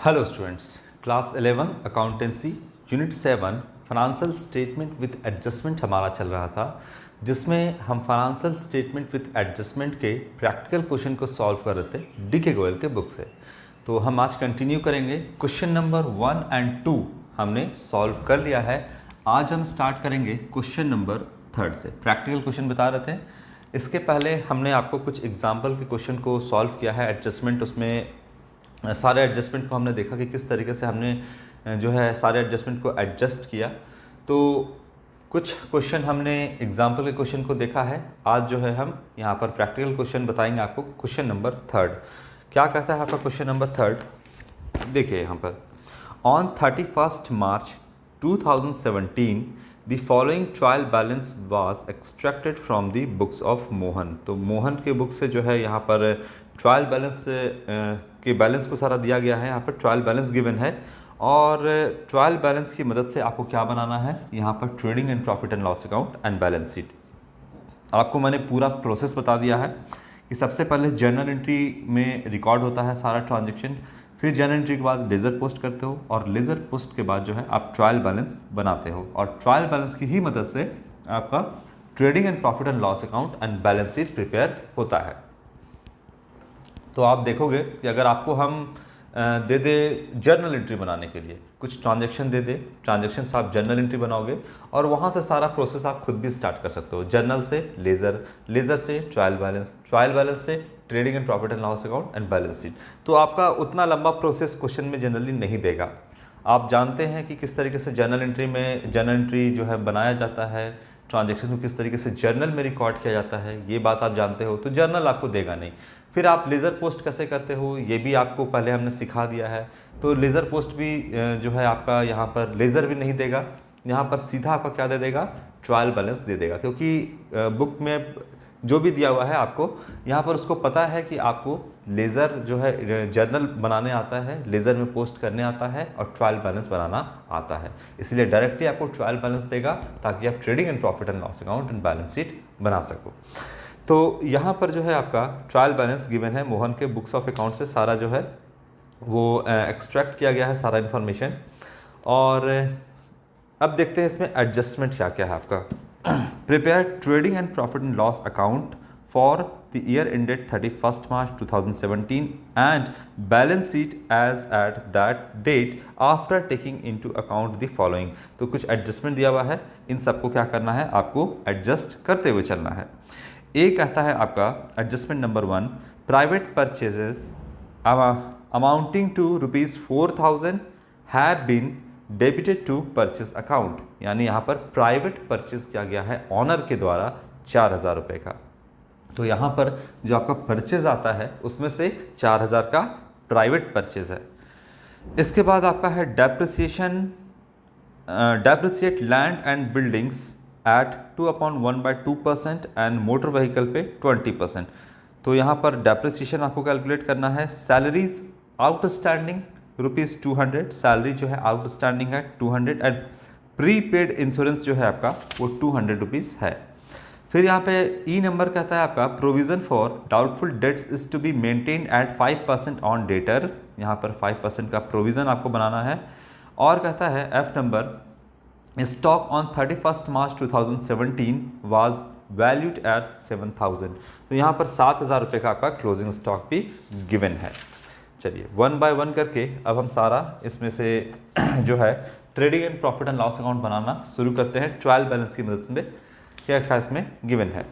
Hello students, class 11 accountancy unit 7 financial statement with adjustment हमारा चल रहा था, जिसमें हम फाइनेंशियल स्टेटमेंट विद एडजस्टमेंट के प्रैक्टिकल क्वेश्चन को सॉल्व कर रहे थे डी के गोयल के बुक से। तो हम आज कंटिन्यू करेंगे। क्वेश्चन नंबर 1 एंड 2 हमने सॉल्व कर लिया है। आज हम स्टार्ट करेंगे क्वेश्चन नंबर 3 से। प्रैक्टिकल क्वेश्चन बता रहे थे। इसके पहले हमने आपको कुछ एग्जाम्पल के क्वेश्चन को सॉल्व किया है। एडजस्टमेंट, उसमें सारे एडजस्टमेंट को हमने देखा कि किस तरीके से हमने जो है सारे एडजस्टमेंट को एडजस्ट किया। तो कुछ क्वेश्चन हमने एग्जाम्पल के क्वेश्चन को देखा है। आज जो है हम यहाँ पर प्रैक्टिकल क्वेश्चन बताएंगे आपको। क्वेश्चन नंबर 3 क्या कहता है आपका क्वेश्चन नंबर 3? देखिए यहाँ पर, on 31 March 2017 the following trial balance was extracted from the books of Mohan. तो मोहन के बुक से जो है यहाँ पर ट्रायल बैलेंस के बैलेंस को सारा दिया गया है। यहाँ पर ट्रायल बैलेंस गिवन है और ट्रायल बैलेंस की मदद से आपको क्या बनाना है, यहाँ पर trading and profit and loss account and balance sheet. आपको मैंने पूरा प्रोसेस बता दिया है कि सबसे पहले जर्नल एंट्री में रिकॉर्ड होता है सारा ट्रांजेक्शन, फिर जर्नल एंट्री के बाद लेज़र पोस्ट करते हो और लेज़र पोस्ट के बाद जो है आप ट्रायल बैलेंस बनाते हो और ट्रायल बैलेंस की ही मदद से आपका trading and profit and loss account and balance sheet prepare होता है। तो आप देखोगे कि अगर आपको हम दे दे जर्नल एंट्री बनाने के लिए, कुछ ट्रांजैक्शन दे दे, ट्रांजैक्शन से आप जर्नल एंट्री बनाओगे और वहाँ से सारा प्रोसेस आप खुद भी स्टार्ट कर सकते हो। जर्नल से लेज़र, लेज़र से ट्रायल बैलेंस, ट्रायल बैलेंस से trading and profit and loss account and balance sheet. तो आपका उतना लंबा प्रोसेस क्वेश्चन में जनरली नहीं देगा। आप जानते हैं कि किस तरीके से जर्नल एंट्री में जर्नल एंट्री जो है बनाया जाता है, ट्रांजैक्शन को किस तरीके से जर्नल में रिकॉर्ड किया जाता है, ये बात आप जानते हो। तो जर्नल आपको देगा नहीं। फिर आप लेज़र पोस्ट कैसे करते हो ये भी आपको पहले हमने सिखा दिया है। तो लेज़र पोस्ट भी जो है आपका यहाँ पर लेज़र भी नहीं देगा, यहाँ पर सीधा आपका क्या दे देगा, ट्रायल बैलेंस दे देगा। क्योंकि बुक में जो भी दिया हुआ है आपको यहाँ पर उसको पता है कि आपको लेज़र जो है जर्नल बनाने आता है, लेज़र में पोस्ट करने आता है और ट्रायल बैलेंस बनाना आता है। इसलिए डायरेक्टली आपको ट्रायल बैलेंस देगा ताकि आप trading and profit and loss account and balance sheet बना सको। तो यहाँ पर जो है आपका ट्रायल बैलेंस गिवन है, मोहन के बुक्स ऑफ अकाउंट से सारा जो है वो एक्सट्रैक्ट किया गया है सारा इन्फॉर्मेशन। और अब देखते हैं इसमें एडजस्टमेंट क्या क्या है आपका। Prepare trading and profit and loss account for the year ended 31 March 2017 and balance sheet as at that date after taking into account the following. तो कुछ एडजस्टमेंट दिया हुआ है, इन सबको क्या करना है, आपको एडजस्ट करते हुए चलना है। ए कहता है आपका adjustment number 1, private purchases amounting to ₹4,000 have been debited to purchase account. यानी यहाँ पर प्राइवेट परचेज किया गया है ऑनर के द्वारा 4,000 रुपये का। तो यहाँ पर जो आपका परचेज आता है उसमें से 4,000 का प्राइवेट परचेज है। इसके बाद आपका है depreciate land and buildings eight 2/1/2% and motor vehicle पे 20%। तो यहाँ पर डेप्रिसिएशन आपको कैलकुलेट करना है। सैलरीज आउटस्टैंडिंग ₹200, सैलरी जो है आउटस्टैंडिंग है 200 एंड प्रीपेड इंश्योरेंस जो है आपका वो ₹200 है। फिर यहाँ पे ई नंबर कहता है आपका provision for doubtful debts is to be maintain at 5% on debtor. यहाँ पर 5% का प्रोविज़न आपको बनाना है। और कहता है F number, stock on 31 March 2017 was valued at 7,000। तो यहाँ पर 7,000 रुपये का आपका क्लोजिंग स्टॉक भी गिवन है। चलिए 1 बाय 1 करके अब हम सारा इसमें से जो है trading and profit and loss account बनाना शुरू करते हैं ट्रायल बैलेंस की मदद से। क्या क्या इसमें गिवन है।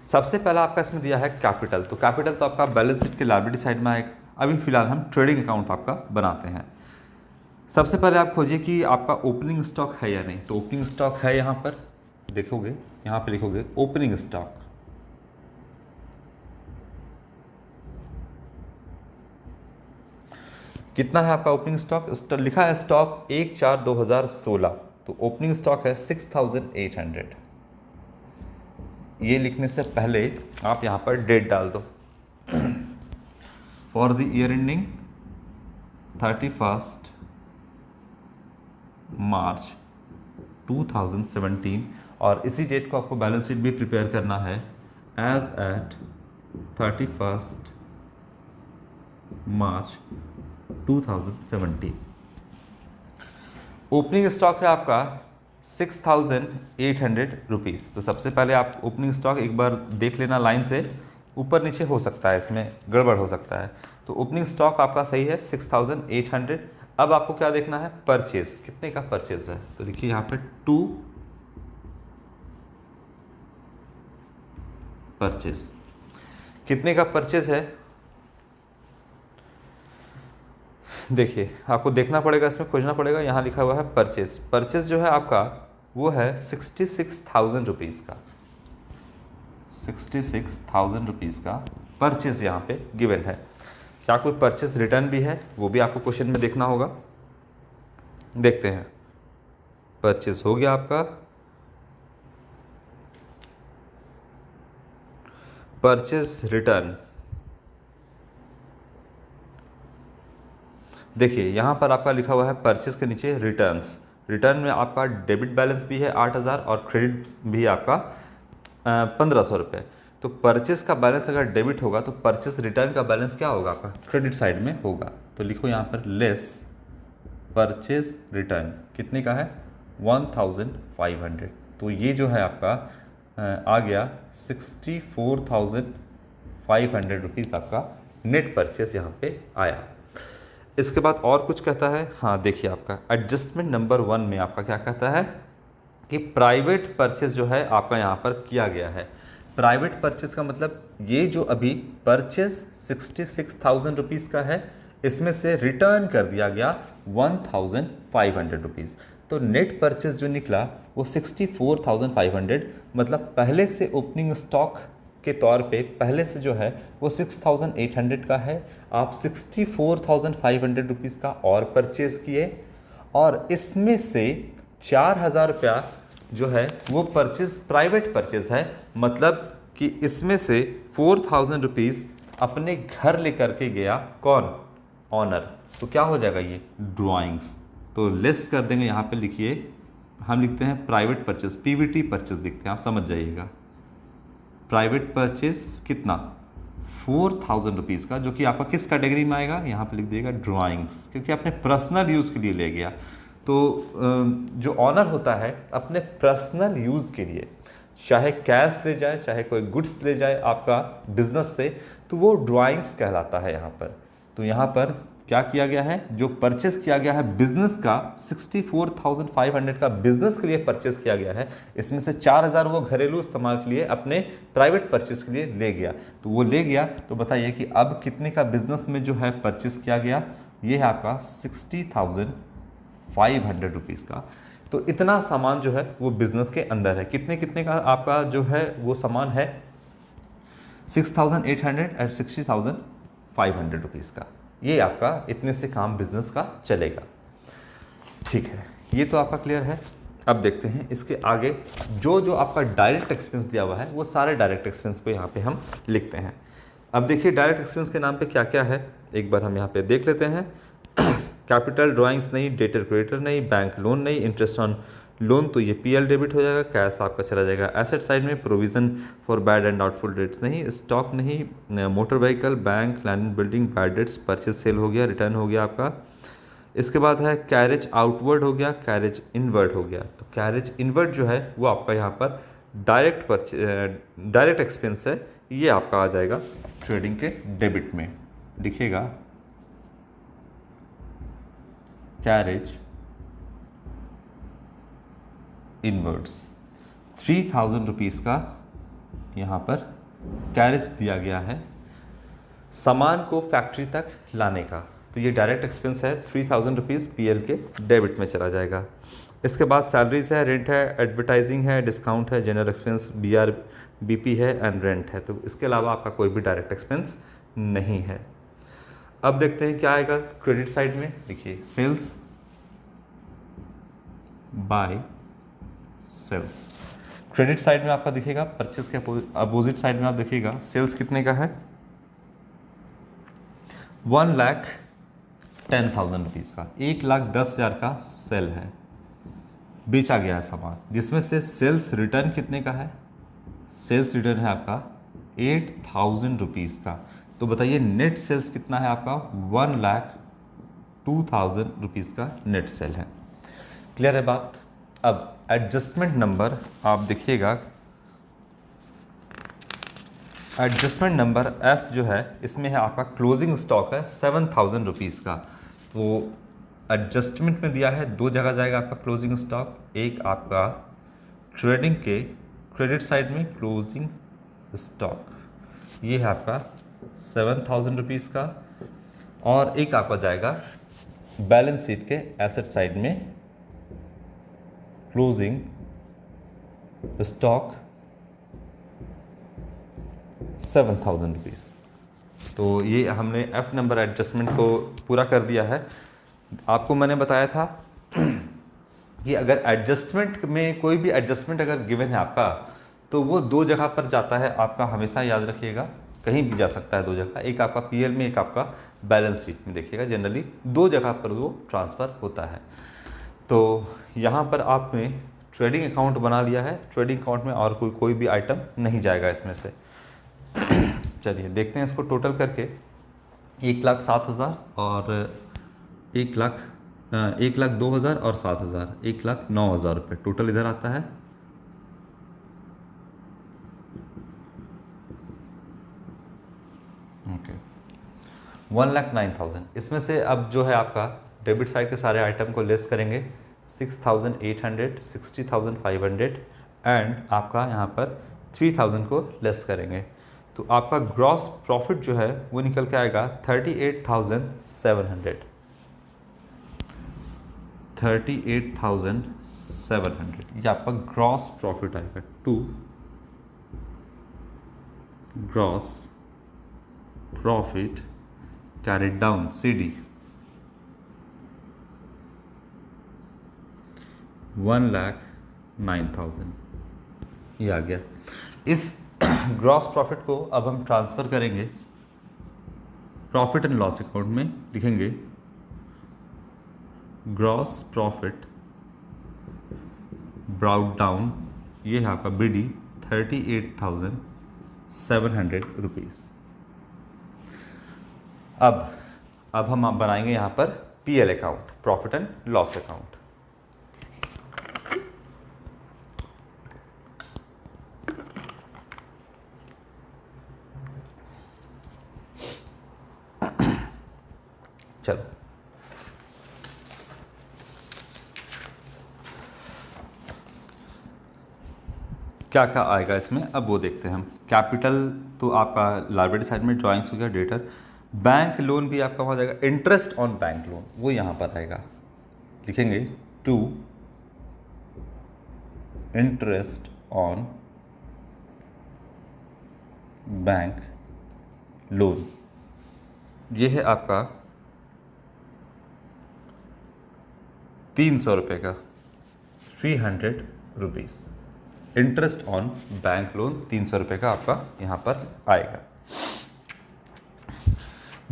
सबसे पहला आपका इसमें दिया है कैपिटल। तो कैपिटल तो आपका बैलेंस शीट के लायबिलिटी साइड में आएगा। अभी फिलहाल हम ट्रेडिंग अकाउंट आपका बनाते हैं। सबसे पहले आप खोजिए कि आपका ओपनिंग स्टॉक है या नहीं। तो ओपनिंग स्टॉक है, यहाँ पर देखोगे, यहाँ पे लिखोगे ओपनिंग स्टॉक। कितना है आपका ओपनिंग स्टॉक? लिखा है स्टॉक 1/4/2016। तो ओपनिंग स्टॉक है 6,800। ये लिखने से पहले आप यहाँ पर डेट डाल दो for the year ending 31 March 2017 और इसी डेट को आपको बैलेंस शीट भी प्रिपेयर करना है as eight 31 March 2017। Opening stock है आपका 6,800 रुपीज़। तो सबसे पहले आप ओपनिंग स्टॉक एक बार देख लेना, लाइन से ऊपर नीचे हो सकता है, इसमें गड़बड़ हो सकता है। तो ओपनिंग स्टॉक आपका सही है 6,800। अब आपको क्या देखना है, परचेज कितने का परचेज है। तो देखिए यहाँ पे 2 परचेज, कितने का परचेज है देखिए आपको देखना पड़ेगा, इसमें खोजना पड़ेगा। यहाँ लिखा हुआ है परचेज, परचेज जो है आपका वो है 66,000 रुपीज़ का, 66,000 रुपीज़ का परचेज यहाँ पे गिवन है। क्या कोई परचेज रिटर्न भी है, वो भी आपको क्वेश्चन में देखना होगा। देखते हैं, परचेज हो गया आपका, परचेज रिटर्न। देखिए यहाँ पर आपका लिखा हुआ है परचेज के नीचे रिटर्न्स। रिटर्न में आपका डेबिट बैलेंस भी है 8,000 और क्रेडिट भी आपका 1,500 रुपये। तो परचेज का बैलेंस अगर डेबिट होगा तो परचेज रिटर्न का बैलेंस क्या होगा आपका, क्रेडिट साइड में होगा। तो लिखो यहाँ पर लेस परचेज रिटर्न कितने का है 1,500। तो ये जो है आपका आ गया 64,500 रुपीज़ आपका नेट परचेज यहाँ पे आया। इसके बाद और कुछ कहता है, हाँ देखिए आपका एडजस्टमेंट नंबर 1 में आपका क्या कहता है कि प्राइवेट परचेज जो है आपका यहाँ पर किया गया है। प्राइवेट परचेज का मतलब ये जो अभी परचेज 66,000 रुपीज़ का है, इसमें से रिटर्न कर दिया गया 1,500 रुपीज़। तो नेट परचेज जो निकला वो 64,500, मतलब पहले से ओपनिंग स्टॉक के तौर पे पहले से जो है वो 6,800 का है। आप 64,500 रुपीज़ का और परचेज किए और इसमें से 4,000 रुपया जो है वो परचेज प्राइवेट परचेज है, मतलब कि इसमें से 4,000 रुपीज़ अपने घर लेकर के गया कौन, ऑनर। तो क्या हो जाएगा ये ड्राइंग्स। तो लेस कर देंगे, यहाँ पे लिखिए, हम लिखते हैं प्राइवेट परचेज, पीवीटी परचेज लिखते हैं, आप समझ जाइएगा। प्राइवेट परचेज कितना 4,000 रुपीज़ का, जो कि आपका किस कैटेगरी में आएगा, यहाँ पे लिख दिएगा ड्राइंग्स, क्योंकि अपने पर्सनल यूज़ के लिए ले गया। तो जो ऑनर होता है अपने पर्सनल यूज़ के लिए चाहे कैश ले जाए चाहे कोई गुड्स ले जाए आपका बिजनेस से, तो वो ड्राइंग्स कहलाता है यहाँ पर। तो यहाँ पर क्या किया गया है, जो परचेस किया गया है बिजनेस का 64,500 का बिजनेस के लिए परचेस किया गया है, इसमें से 4,000 वो घरेलू इस्तेमाल के लिए अपने प्राइवेट परचेस के लिए ले गया। तो वो ले गया, तो बताइए कि अब कितने का बिजनेस में जो है परचेस किया गया, ये है आपका 60,500 रुपीज़ का। तो इतना सामान जो है वो बिजनेस के अंदर है। कितने कितने का आपका जो है वो सामान है 6,800 और 60,500 रुपीज़ का। ये आपका इतने से काम बिजनेस का चलेगा। ठीक है, ये तो आपका क्लियर है। अब देखते हैं इसके आगे जो आपका डायरेक्ट एक्सपेंस दिया हुआ है, वो सारे डायरेक्ट एक्सपेंस को यहाँ पे हम लिखते हैं। अब देखिए डायरेक्ट एक्सपेंस के नाम पे क्या क्या है, एक बार हम यहाँ पे देख लेते हैं। कैपिटल ड्राइंग्स नहीं, डेटर क्रेडिटर नहीं, बैंक लोन नहीं, इंटरेस्ट ऑन लोन तो ये पीएल डेबिट हो जाएगा, कैश आपका चला जाएगा एसेट साइड में, provision for bad and doubtful debts नहीं, स्टॉक नहीं, motor vehicle, bank, land building, bad debts, purchase sale हो गया, रिटर्न हो गया आपका। इसके बाद है कैरेज आउटवर्ड हो गया, कैरेज इनवर्ड हो गया। तो कैरेज इनवर्ड जो है वो आपका यहाँ पर डायरेक्ट एक्सपेंस है, ये आपका आ जाएगा ट्रेडिंग के डेबिट में। लिखिएगा कैरेज इनवर्ड्स 3,000 रुपीज़ का यहाँ पर कैरेज दिया गया है सामान को फैक्ट्री तक लाने का। तो ये डायरेक्ट एक्सपेंस है 3,000 रुपीज़ पीएल के डेबिट में चला जाएगा। इसके बाद सैलरीज है, रेंट है, एडवर्टाइजिंग है, डिस्काउंट है, जनरल एक्सपेंस बीआरबीपी है एंड रेंट है। तो इसके अलावा आपका कोई भी डायरेक्ट एक्सपेंस नहीं है। अब देखते हैं क्या आएगा क्रेडिट साइड में। देखिए sales by sales, credit side में आपका दिखेगा परचेस के अपोजिट साइड में आप देखिएगा सेल्स कितने का है 1,10,000 रुपीज़ का, 1,10,000 का सेल है, बेचा गया है सामान, जिसमें से सेल्स रिटर्न कितने का है, सेल्स रिटर्न है आपका 8,000 रुपीज़ का। तो बताइए नेट सेल्स कितना है आपका, 1,02,000 रुपीज़ का नेट सेल है। क्लियर है बात। अब एडजस्टमेंट नंबर आप देखिएगा, एडजस्टमेंट नंबर F जो है इसमें है आपका क्लोजिंग स्टॉक है 7,000 रुपीज़ का। तो एडजस्टमेंट में दिया है, दो जगह जाएगा आपका क्लोजिंग स्टॉक, एक आपका ट्रेडिंग के क्रेडिट साइड में क्लोजिंग स्टॉक, ये है आपका 7,000 रुपीज़ का, और एक आपका जाएगा बैलेंस शीट के एसेट साइड में क्लोजिंग स्टॉक 7,000 रुपीज़। तो ये हमने F नंबर एडजस्टमेंट को पूरा कर दिया है। आपको मैंने बताया था कि अगर एडजस्टमेंट में कोई भी एडजस्टमेंट अगर गिवन है आपका, तो वो दो जगह पर जाता है आपका, हमेशा याद रखिएगा, कहीं भी जा सकता है दो जगह, एक आपका PL में, एक आपका बैलेंस शीट में। देखिएगा जनरली दो जगह पर वो ट्रांसफ़र होता है। तो यहाँ पर आपने ट्रेडिंग अकाउंट बना लिया है, ट्रेडिंग अकाउंट में और कोई भी आइटम नहीं जाएगा इसमें से। चलिए देखते हैं इसको टोटल करके। 1,07,000 और 1,02,000 और 7,000, 1,09,000 रुपये टोटल इधर आता है। ओके, 1,09,000। इसमें से अब जो है आपका डेबिट साइड के सारे आइटम को लेस करेंगे, 6,800, 60,500 एंड आपका यहाँ पर 3,000 को लेस करेंगे, तो आपका ग्रॉस प्रॉफिट जो है वो निकल के आएगा 38,700, 38,700। ये आपका ग्रॉस प्रॉफिट आएगा, to gross profit carried down CD 1,09,000, ये आ गया। इस ग्रॉस प्रॉफिट को अब हम ट्रांसफ़र करेंगे प्रॉफिट एंड लॉस अकाउंट में, लिखेंगे ग्रॉस प्रॉफिट ब्राउट डाउन, ये है आपका BD 38,700 रुपीज़। अब हम बनाएंगे यहाँ पर PL account, profit and loss account. चलो क्या क्या आएगा इसमें, अब वो देखते हैं हम। कैपिटल तो आपका लायबिलिटी साइड में ड्राइंग्स हो गया, डेटर। बैंक लोन भी आपका हो जाएगा, इंटरेस्ट ऑन बैंक लोन वो यहाँ पर आएगा, लिखेंगे to interest on bank loan, ये है आपका 300 रुपये का, 300 rupees. Interest on bank loan 300 रुपये का आपका यहाँ पर आएगा।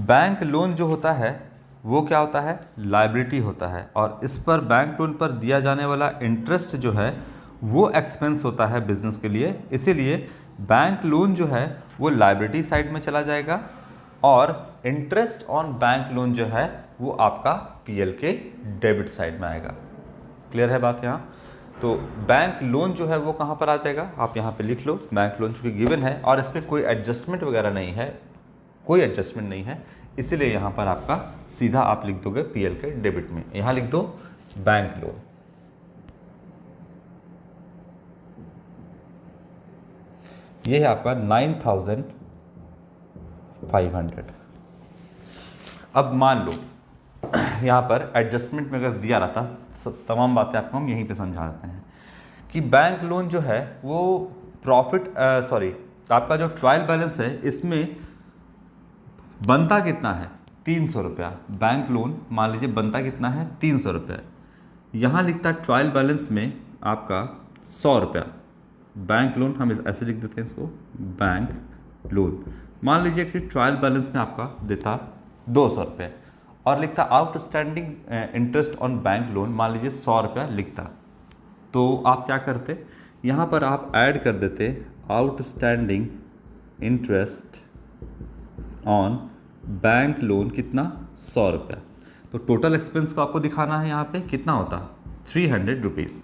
बैंक लोन जो होता है वो क्या होता है, लायबिलिटी होता है, और इस पर बैंक लोन पर दिया जाने वाला इंटरेस्ट जो है वो एक्सपेंस होता है बिजनेस के लिए, इसीलिए बैंक लोन जो है वो लायबिलिटी साइड में चला जाएगा, और इंटरेस्ट ऑन बैंक लोन जो है वो आपका PL के डेबिट साइड में आएगा। क्लियर है बात यहाँ। तो बैंक लोन जो है वो कहाँ पर आ जाएगा, आप यहाँ पे लिख लो, बैंक लोन चूँकि गिवन है और इसमें कोई एडजस्टमेंट वगैरह नहीं है, कोई एडजस्टमेंट नहीं है, इसीलिए यहाँ पर आपका सीधा आप लिख दोगे PL के डेबिट में, यहाँ लिख दो बैंक लोन। ये है आपका 9,500। अब मान लो यहाँ पर एडजस्टमेंट में अगर दिया रहता, तमाम बातें आपको हम यहीं पे समझाते हैं कि बैंक लोन जो है वो प्रॉफिट आपका जो ट्रायल बैलेंस है इसमें बनता कितना है, 300 रुपया। बैंक लोन मान लीजिए बनता कितना है, 300 रुपया। यहाँ लिखता है ट्रायल बैलेंस में आपका 100 रुपया। बैंक लोन हम ऐसे लिख देते हैं इसको, बैंक लोन मान लीजिए कि ट्रायल बैलेंस में आपका देता 200 रुपये, और लिखता outstanding interest on bank loan मान लीजिए 100 रुपया लिखता, तो आप क्या करते, यहाँ पर आप ऐड कर देते outstanding interest on bank loan कितना 100 रुपया। तो टोटल एक्सपेंस को आपको दिखाना है यहाँ पे कितना होता 300 रुपीज़।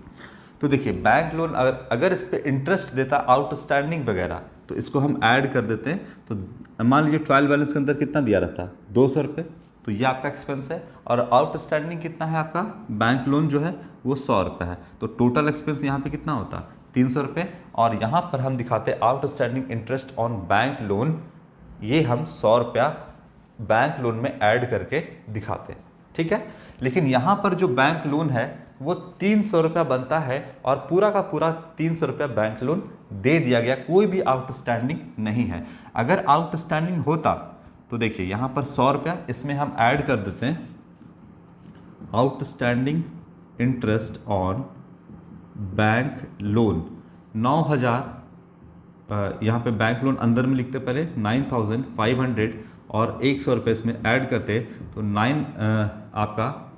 तो देखिए बैंक लोन अगर इस पर इंटरेस्ट देता आउटस्टैंडिंग वगैरह तो इसको हम ऐड कर देते हैं। तो मान लीजिए ट्रायल बैलेंस के अंदर कितना दिया रहता 200 रुपये, तो ये आपका एक्सपेंस है। और आउटस्टैंडिंग कितना है आपका बैंक लोन जो है वो 100 रुपये है। तो टोटल एक्सपेंस यहाँ पे कितना होता 300 रुपये। और यहाँ पर हम दिखाते outstanding interest on bank loan, ये हम 100 रुपया बैंक लोन में ऐड करके दिखाते हैं, ठीक है। लेकिन यहाँ पर जो बैंक लोन है वो 300 रुपया बनता है और पूरा का पूरा 300 रुपया बैंक लोन दे दिया गया, कोई भी आउटस्टैंडिंग नहीं है। अगर आउटस्टैंडिंग होता तो देखिए यहाँ पर 100 रुपया इसमें हम ऐड कर देते हैं outstanding interest on bank loan 9000। यहाँ पे बैंक लोन अंदर में लिखते पहले 9500 और 100 रुपये इसमें ऐड करते तो आपका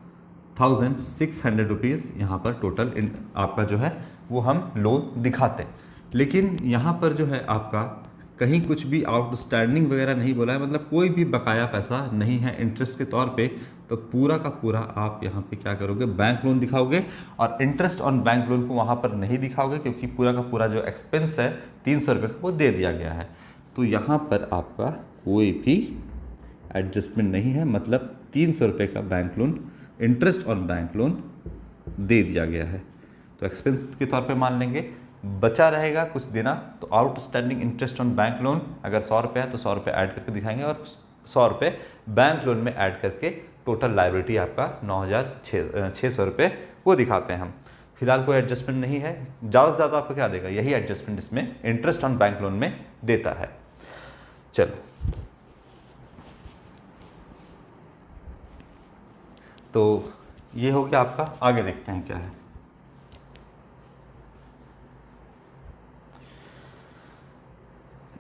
1600 रुपीज़ यहाँ पर टोटल आपका जो है वो हम लोन दिखाते। लेकिन यहाँ पर जो है आपका कहीं कुछ भी आउटस्टैंडिंग वगैरह नहीं बोला है, मतलब कोई भी बकाया पैसा नहीं है इंटरेस्ट के तौर पे। तो पूरा का पूरा आप यहाँ पे क्या करोगे बैंक लोन दिखाओगे और इंटरेस्ट ऑन बैंक लोन को वहाँ पर नहीं दिखाओगे, क्योंकि पूरा का पूरा जो एक्सपेंस है 300 रुपये का वो दे दिया गया है। तो यहाँ पर आपका कोई भी एडजस्टमेंट नहीं है, मतलब 300 रुपये का bank loan interest on bank loan दे दिया गया है। तो एक्सपेंस के तौर पे मान लेंगे। बचा रहेगा कुछ देना तो outstanding interest on bank loan अगर 100 रुपये है तो 100 रुपये ऐड करके दिखाएंगे और 100 रुपये बैंक लोन में ऐड करके टोटल लायबिलिटी आपका 9600 रुपये वो दिखाते हैं हम। फिलहाल कोई एडजस्टमेंट नहीं है, ज़्यादा से ज़्यादा आपको क्या देगा यही एडजस्टमेंट इसमें इंटरेस्ट ऑन बैंक लोन में देता है। चलो तो ये हो गया आपका, आगे देखते हैं क्या है।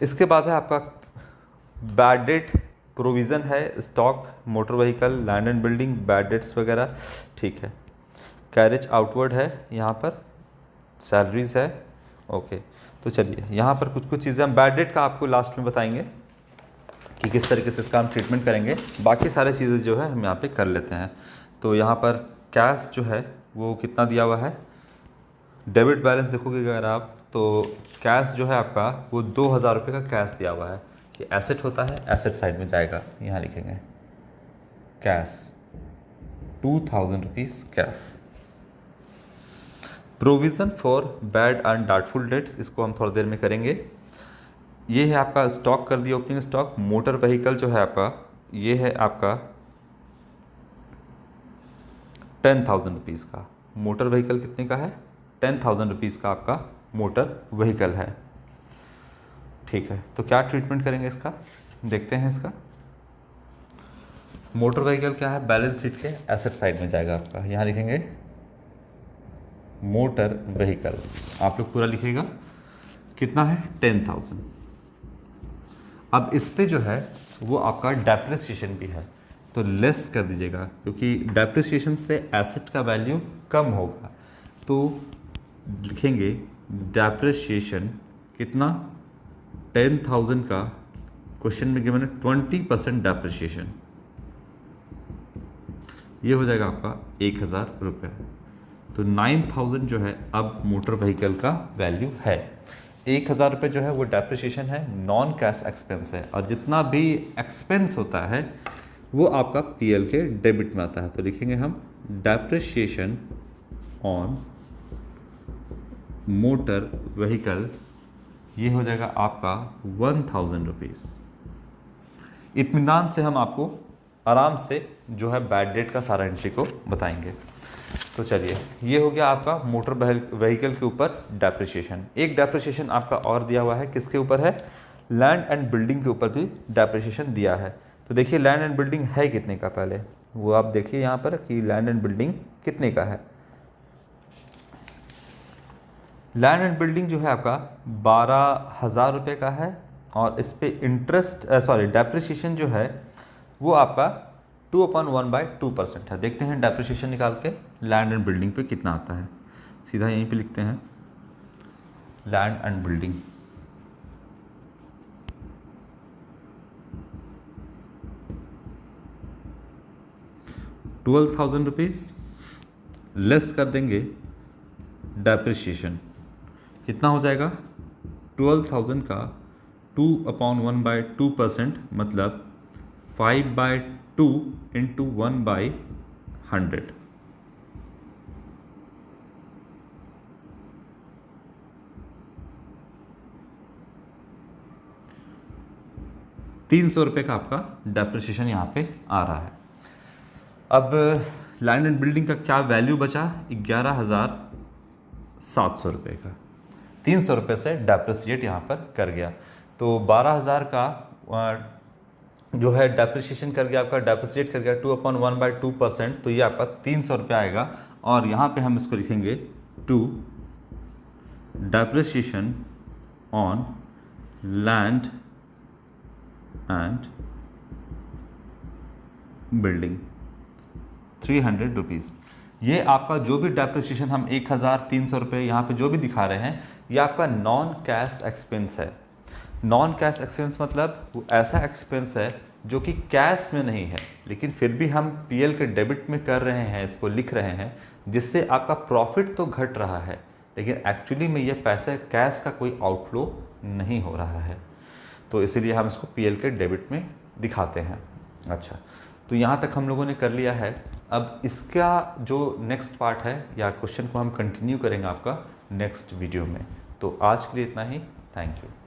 इसके बाद है आपका बैड डेट प्रोविज़न है, stock, motor vehicle, land and building, bad debts वगैरह, ठीक है। कैरेज आउटवर्ड है, यहाँ पर सैलरीज है, ओके। तो चलिए यहाँ पर कुछ कुछ चीज़ें हम बैड डेट का आपको लास्ट में बताएंगे कि किस तरीके से इसका हम ट्रीटमेंट करेंगे। बाकी सारी चीज़ें जो है हम यहाँ पे कर लेते हैं। तो यहाँ पर कैश जो है वो कितना दिया हुआ है, डेबिट बैलेंस देखोगे अगर आप तो कैश जो है आपका वो 2000 रुपये का कैश दिया हुआ है। ये एसेट होता है, एसेट साइड में जाएगा, यहाँ लिखेंगे cash 2000 rupees cash. Provision for bad and doubtful debts, इसको हम थोड़ी देर में करेंगे। ये है आपका स्टॉक कर दिया, ओपनिंग स्टॉक। मोटर व्हीकल जो है आपका ये है आपका 10,000 रुपीज़ का। मोटर व्हीकल कितने का है 10,000 रुपीज़ का आपका मोटर व्हीकल है, ठीक है। तो क्या ट्रीटमेंट करेंगे इसका, देखते हैं इसका। मोटर व्हीकल क्या है, बैलेंस शीट के एसेट साइड में जाएगा आपका, यहाँ लिखेंगे मोटर व्हीकल, आप लोग पूरा लिखिएगा कितना है 10,000। अब इस पे जो है वो आपका डेप्रिसिएशन भी है तो लेस कर दीजिएगा, क्योंकि डेप्रिसिएशन से एसेट का वैल्यू कम होगा। तो लिखेंगे डेप्रिसिएशन कितना 10,000 का, क्वेश्चन में गिवन है 20% डेप्रिसिएशन, ये हो जाएगा आपका 1,000 रुपये। तो 9,000 जो है अब मोटर व्हीकल का वैल्यू है। 1,000 रुपये जो है वो डेप्रिसिएशन है, नॉन कैश एक्सपेंस है। और जितना भी एक्सपेंस होता है वो आपका पीएल के डेबिट में आता है। तो लिखेंगे हम डेप्रिसिएशन ऑन मोटर व्हीकल, ये हो जाएगा आपका 1,000 रुपीज़। इत्मीनान से हम आपको आराम से जो है बैड डेट का सारा एंट्री को बताएंगे। तो चलिए ये हो गया आपका मोटर व्हीकल के ऊपर डेप्रिसिएशन। एक डेप्रिसिएशन आपका और दिया हुआ है, किसके ऊपर है, लैंड एंड बिल्डिंग के ऊपर भी डेप्रिसिएशन दिया है। तो देखिए लैंड एंड बिल्डिंग है कितने का, पहले वो आप देखिए यहाँ पर कि लैंड एंड बिल्डिंग कितने का है। लैंड एंड बिल्डिंग जो है आपका 12,000 रुपये का है और इस पर इंटरेस्ट डेप्रिसिएशन जो है वो आपका 2/1/2% है। देखते हैं डेप्रिसिएशन निकाल के लैंड एंड बिल्डिंग पे कितना आता है। सीधा यहीं पे लिखते हैं land and building, 12,000 rupees less कर देंगे डेप्रिसिएशन, कितना हो जाएगा? 12,000 का 2/1/2% मतलब 5/2 इंटू 1/100। ₹300 का आपका डेप्रिसिएशन यहाँ पे आ रहा है। अब लैंड एंड बिल्डिंग का क्या वैल्यू बचा? 11,700 रुपये का। 300 रुपये से डेप्रिसिएट यहाँ पर कर गया, तो 12,000 का जो है डेप्रिसिएशन कर गया, आपका डेप्रिसिएट कर गया 2/1/2%, तो ये आपका 300 रुपये आएगा। और यहाँ पे हम इसको लिखेंगे to depreciation on land and building 300 rupees. ये आपका जो भी डेप्रिसिएशन हम 1,300 रुपये यहाँ पे जो भी दिखा रहे हैं, ये आपका नॉन कैश एक्सपेंस है। नॉन कैश एक्सपेंस मतलब वो ऐसा एक्सपेंस है जो कि कैश में नहीं है, लेकिन फिर भी हम पीएल के डेबिट में कर रहे हैं, इसको लिख रहे हैं, जिससे आपका प्रॉफिट तो घट रहा है, लेकिन एक्चुअली में ये पैसे कैश का कोई आउटफ्लो नहीं हो रहा है, तो इसीलिए हम इसको पीएल के डेबिट में दिखाते हैं। अच्छा, तो यहाँ तक हम लोगों ने कर लिया है। अब इसका जो नेक्स्ट पार्ट है या क्वेश्चन को हम कंटिन्यू करेंगे आपका नेक्स्ट वीडियो में। तो आज के लिए इतना ही। Thank you.